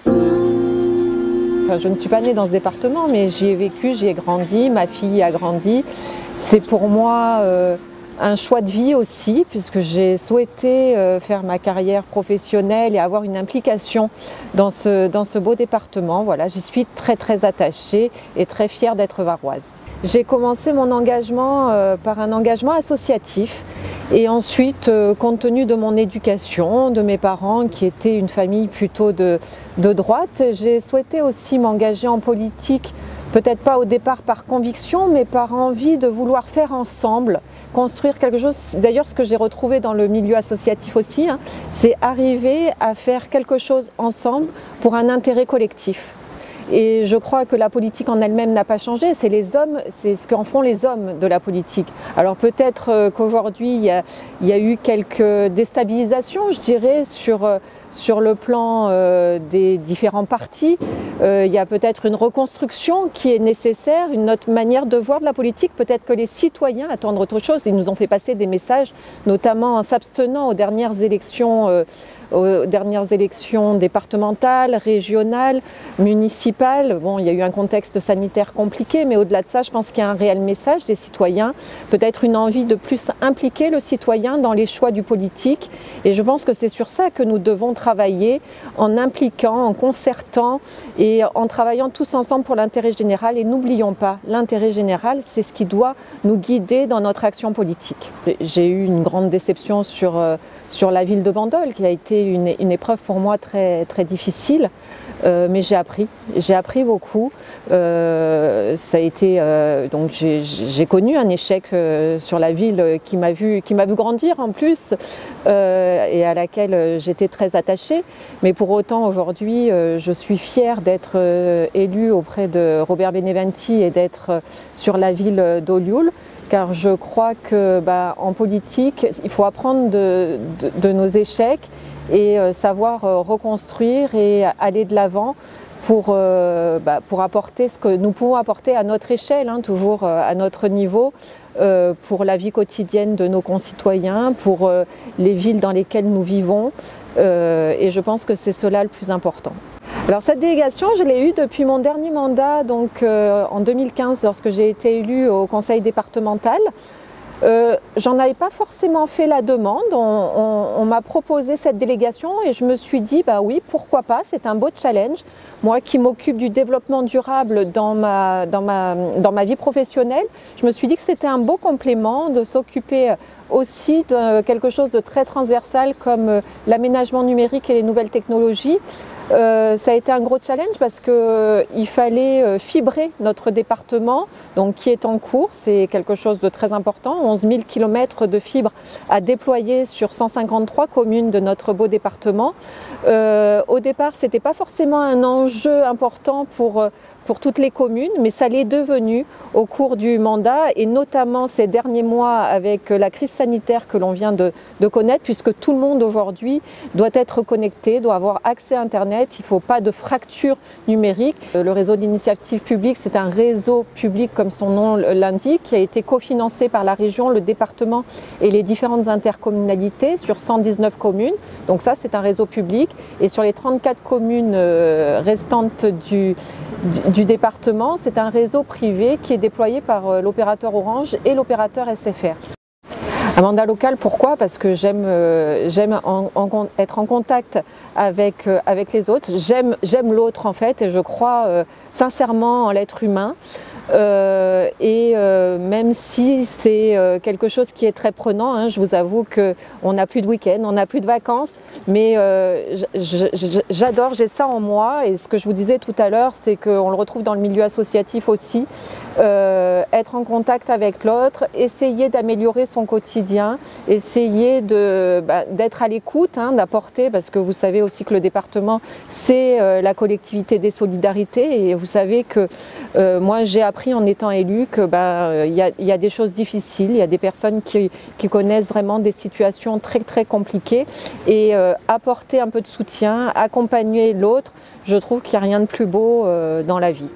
Enfin, je ne suis pas née dans ce département, mais j'y ai vécu, j'y ai grandi, ma fille a grandi. C'est pour moi un choix de vie aussi, puisque j'ai souhaité faire ma carrière professionnelle et avoir une implication dans ce beau département. Voilà, j'y suis très attachée et très fière d'être varoise. J'ai commencé mon engagement par un engagement associatif et ensuite, compte tenu de mon éducation, de mes parents qui étaient une famille plutôt de droite, j'ai souhaité aussi m'engager en politique, peut-être pas au départ par conviction, mais par envie de vouloir faire ensemble, construire quelque chose. D'ailleurs, ce que j'ai retrouvé dans le milieu associatif aussi, c'est arriver à faire quelque chose ensemble pour un intérêt collectif. Et je crois que la politique en elle-même n'a pas changé, c'est les hommes, c'est ce qu'en font les hommes de la politique. Alors peut-être qu'aujourd'hui il y a eu quelques déstabilisations, je dirais, sur le plan des différents partis. Il y a peut-être une reconstruction qui est nécessaire, une autre manière de voir de la politique. Peut-être que les citoyens attendent autre chose. Ils nous ont fait passer des messages, notamment en s'abstenant aux dernières élections départementales, régionales, municipales. Bon, il y a eu un contexte sanitaire compliqué, mais au-delà de ça, je pense qu'il y a un réel message des citoyens, peut-être une envie de plus impliquer le citoyen dans les choix du politique. Et je pense que c'est sur ça que nous devons travailler, en impliquant, en concertant et en travaillant tous ensemble pour l'intérêt général. Et n'oublions pas, l'intérêt général, c'est ce qui doit nous guider dans notre action politique. J'ai eu une grande déception sur la ville de Bandol, qui a été une épreuve pour moi très difficile, mais j'ai appris beaucoup. Ça a été donc j'ai connu un échec sur la ville qui m'a vu grandir en plus et à laquelle j'étais très attachée. Mais pour autant aujourd'hui, je suis fière d'être élue auprès de Robert Beneventi et d'être sur la ville d'Olioul. Car je crois que en politique, il faut apprendre de nos échecs et savoir reconstruire et aller de l'avant pour apporter ce que nous pouvons apporter à notre échelle, toujours à notre niveau, pour la vie quotidienne de nos concitoyens, pour les villes dans lesquelles nous vivons. Et je pense que c'est cela le plus important. Alors cette délégation, je l'ai eue depuis mon dernier mandat, donc en 2015, lorsque j'ai été élue au conseil départemental. J'en avais pas forcément fait la demande, on m'a proposé cette délégation et je me suis dit oui, pourquoi pas, c'est un beau challenge. Moi qui m'occupe du développement durable dans ma vie professionnelle, je me suis dit que c'était un beau complément de s'occuper aussi de quelque chose de très transversal comme l'aménagement numérique et les nouvelles technologies. Ça a été un gros challenge parce qu'il fallait fibrer notre département, donc qui est en cours. C'est quelque chose de très important, 11 000 km de fibres à déployer sur 153 communes de notre beau département. Au départ, ce n'était pas forcément un enjeu important pour toutes les communes, mais ça l'est devenu au cours du mandat et notamment ces derniers mois avec la crise sanitaire que l'on vient de connaître, puisque tout le monde aujourd'hui doit être connecté, doit avoir accès à Internet, il ne faut pas de fracture numérique. Le réseau d'initiative publique, c'est un réseau public comme son nom l'indique, qui a été cofinancé par la région, le département et les différentes intercommunalités sur 119 communes. Donc ça, c'est un réseau public et sur les 34 communes restantes du département, c'est un réseau privé qui est déployé par l'opérateur Orange et l'opérateur SFR. Un mandat local, pourquoi? Parce que j'aime être en contact avec les autres, j'aime l'autre en fait et je crois sincèrement en l'être humain. Même si c'est quelque chose qui est très prenant, je vous avoue qu'on n'a plus de week-end, on n'a plus de vacances, mais j'adore, j'ai ça en moi et ce que je vous disais tout à l'heure, c'est qu'on le retrouve dans le milieu associatif aussi, être en contact avec l'autre, essayer d'améliorer son quotidien, essayer d'être à l'écoute, d'apporter, parce que vous savez aussi que le département c'est la collectivité des solidarités et vous savez que moi j'ai appris en étant élue que il y a des choses difficiles, il y a des personnes qui connaissent vraiment des situations très compliquées et apporter un peu de soutien, accompagner l'autre, je trouve qu'il n'y a rien de plus beau dans la vie.